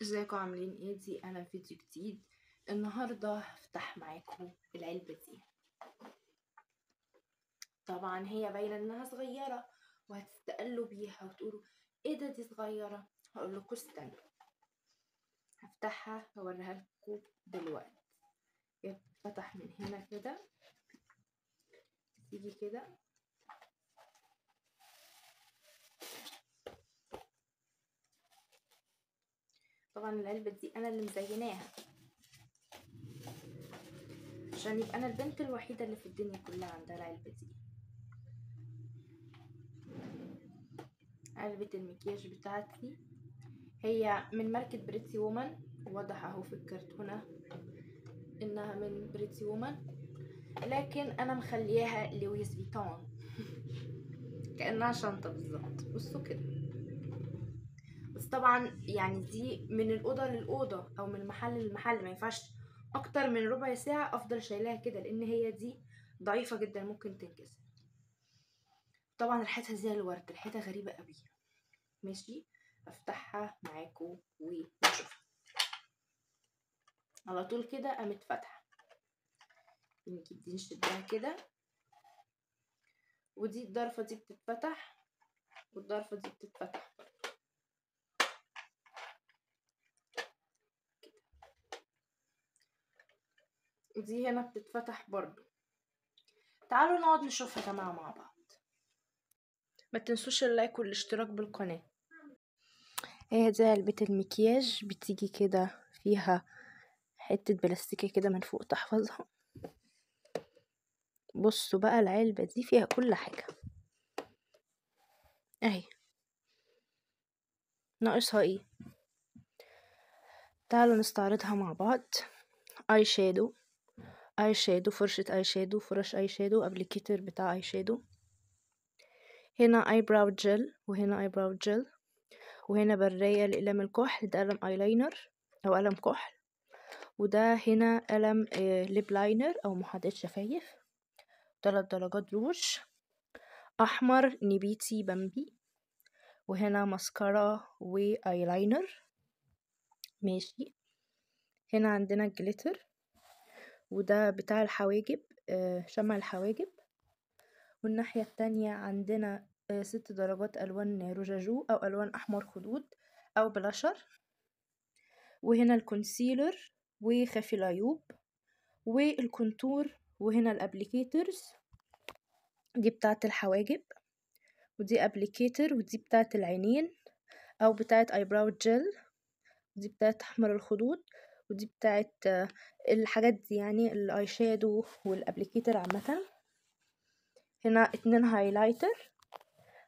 ازيكم عاملين ايه؟ دي انا فيديو جديد. النهارده هفتح معاكم العلبه دي. طبعا هي باينه انها صغيره وهتستقلوا بيها وتقولوا ايه ده دي صغيره. هقول لكم استنوا، هفتحها هوريها لكم دلوقتي. هي بتتفتح من هنا كده، تيجي كده. طبعا العلبه دي انا اللي مزيناها عشان يبقى انا البنت الوحيده اللي في الدنيا كلها عندها العلبه دي. علبه المكياج بتاعتي هي من ماركة بريتي وومن، واضح اهو في الكرتونة انها من بريتي وومن، لكن انا مخلياها لويس فيتون كأنها شنطة بالظبط. بصوا كده. بس طبعا يعني دي من الأوضة للأوضة او من محل للمحل، ما ينفعش اكتر من ربع ساعة افضل شايلاها كده، لان هي دي ضعيفة جدا ممكن تنكسر. طبعا ريحتها زي الورد، ريحتها غريبة قوي. ماشي، افتحها معاكم ونشوفها. على طول كده قامت فاتحة، نجيب دي نشدها كده، ودي الضرفة دي بتتفتح والضرفة دي بتتفتح برضه كده، ودي هنا بتتفتح برضه. تعالوا نقعد نشوفها يا جماعة مع بعض. ما تنسوش اللايك والاشتراك بالقناة. هي دي علبة المكياج، بتيجي كده فيها حتة بلاستيكية كده من فوق تحفظها. بصوا بقى العلبة دي فيها كل حاجة اهي. ناقصها ايه؟ تعالوا نستعرضها مع بعض. اي شادو، اي شادو، فرشة اي شادو، فرش اي شادو، ابليكيتر بتاع اي شادو. هنا اي براو جل، وهنا اي براو جل، وهنا براية لقلم الكحل، ده قلم ايلاينر او قلم كحل، وده هنا قلم ليب لاينر او محدد شفايف. 3 درجات روج، احمر نبيتي بامبي، وهنا ماسكارا وايلاينر. ماشي، هنا عندنا جليتر، وده بتاع الحواجب، شمع الحواجب. والناحية التانية عندنا 6 درجات ألوان روجاجو أو ألوان أحمر خدود أو بلاشر. وهنا الكونسيلر وخفي العيوب والكونتور، وهنا الابليكيترز، دي بتاعة الحواجب، ودي ابليكيتر، ودي بتاعة العينين أو بتاعة ايبراو جل، ودي بتاعة أحمر الخدود، ودي بتاعة الحاجات دي يعني الاي شادو والابليكيتر عامة. هنا 2 هايلايتر،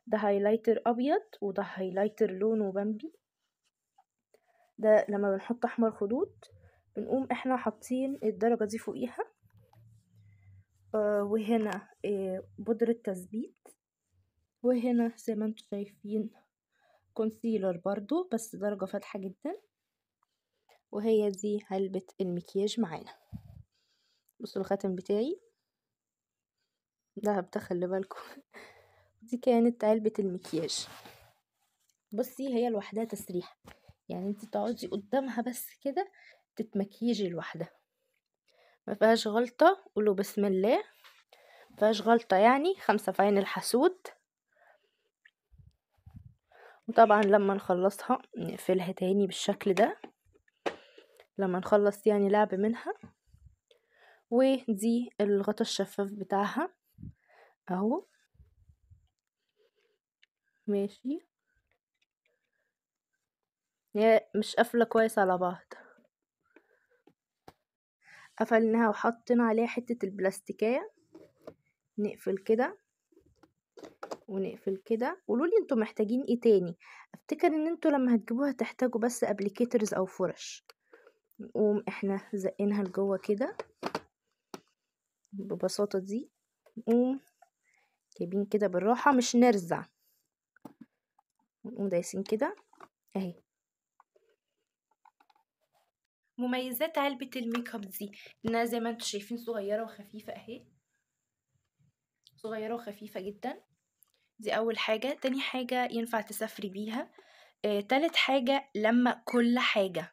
ده هايلايتر ابيض وده هايلايتر لونه بامبي. ده لما بنحط احمر خدود بنقوم احنا حاطين الدرجة دي فوقيها. وهنا بودرة تثبيت، وهنا زي ما انتم شايفين كونسيلر برضو بس درجة فاتحة جدا. وهي دي علبة المكياج معانا. بصوا الخاتم بتاعي دهب ده، خلي بالكم. دي كانت علبة المكياج. بصي هي لوحدها تسريحة، يعني انت تقعدي قدامها بس كده تتمكيجي لوحدها، ما فيهاش غلطة. قولوا بسم الله، ما فيهاش غلطة، يعني 5 في عين الحسود. وطبعا لما نخلصها نقفلها تاني بالشكل ده لما نخلص يعني لعب منها. ودي الغطا الشفاف بتاعها اهو. ماشي، هي مش قافله كويس على بعض، قفلناها وحطينا عليها حته البلاستيكيه. نقفل كده ونقفل كده. قولولي انتوا محتاجين ايه تاني. افتكر ان انتوا لما هتجيبوها تحتاجوا بس ابليكيترز او فرش. نقوم احنا زقينها لجوه كده ببساطه دي، نقوم جايبين كده بالراحه مش نرزع، ونقوم دايسين كده اهي. مميزات علبة الميك اب دي انها زي ما انتم شايفين صغيرة وخفيفة اهي، صغيرة وخفيفة جدا. دي اول حاجة. تاني حاجة ينفع تسافري بيها، تالت حاجة لما كل حاجة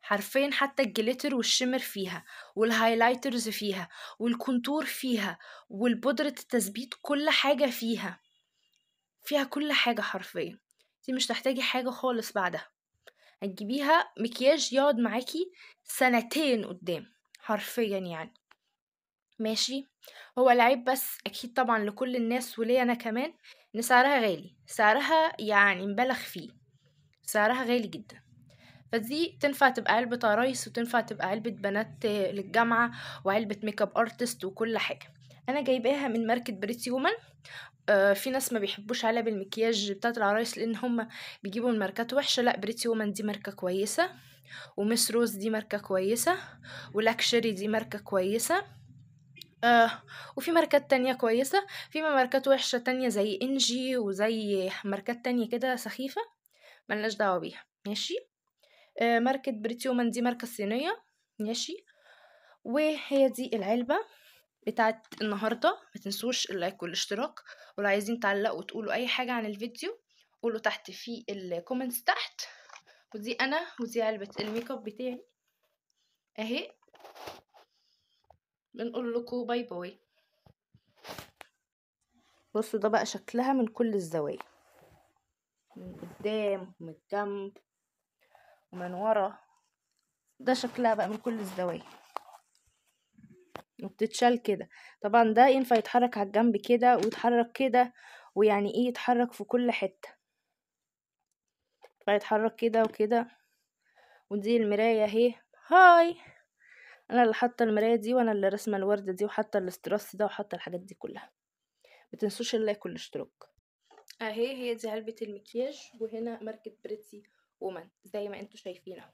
حرفيا، حتى الجليتر والشمر فيها، والهايلايترز فيها، والكونتور فيها، والبودرة التثبيت، كل حاجة فيها كل حاجة حرفيا. انتي مش تحتاجي حاجة خالص بعدها، هتجيبيها مكياج يقعد معاكي 2 سنين قدام حرفيا يعني. ماشي. هو العيب بس اكيد طبعا لكل الناس وليا انا كمان ان سعرها غالي، سعرها يعني مبالغ فيه، سعرها غالي جدا. فدي تنفع تبقى علبة عرايس، وتنفع تبقى علبة بنات للجامعة، وعلبة ميك اب ارتست، وكل حاجة. انا جايباها من ماركة بريتي وومن. في ناس ما بيحبوش علب المكياج بتاعت العرايس لان هم بيجيبوا من ماركات وحشة. لا، بريتي وومن دي ماركة كويسة، ومس روز دي ماركة كويسة، ولاكشري دي ماركة كويسة. وفي ماركات تانية كويسة، في ماركات وحشة تانية زي انجي، وزي ماركات تانية كده سخيفة ملناش دعوة بيها. ماشي. ماركة بريتي وومن دي ماركة صينية. ماشي. وهي دي العلبة بتاعت النهاردة. ما تنسوش اللايك والاشتراك، ولو عايزين تعلقوا وتقولوا اي حاجة عن الفيديو قولوا تحت في الكومنتس تحت. ودي انا، ودي علبة الميك اب بتاعي اهي. بنقول لكم باي باي. بصوا ده بقى شكلها من كل الزوايا، من قدام ومن الجنب ومن ورا. ده شكلها بقى من كل الزوايا، وبتتشال كده. طبعا ده ينفع يتحرك على الجنب كده، ويتحرك كده، ويعني ايه يتحرك في كل حتة، فيتحرك كده وكده. ودي المراية اهي. هاي، انا اللي حاطه المراية دي، وانا اللي رسمه الوردة دي، وحاطه الاستراس ده، وحاطه الحاجات دي كلها. متنسوش اللايك والاشتراك. اهي هي دي علبة المكياج، وهنا ماركة بريتسي وومن زي ما انتوا شايفين اهو.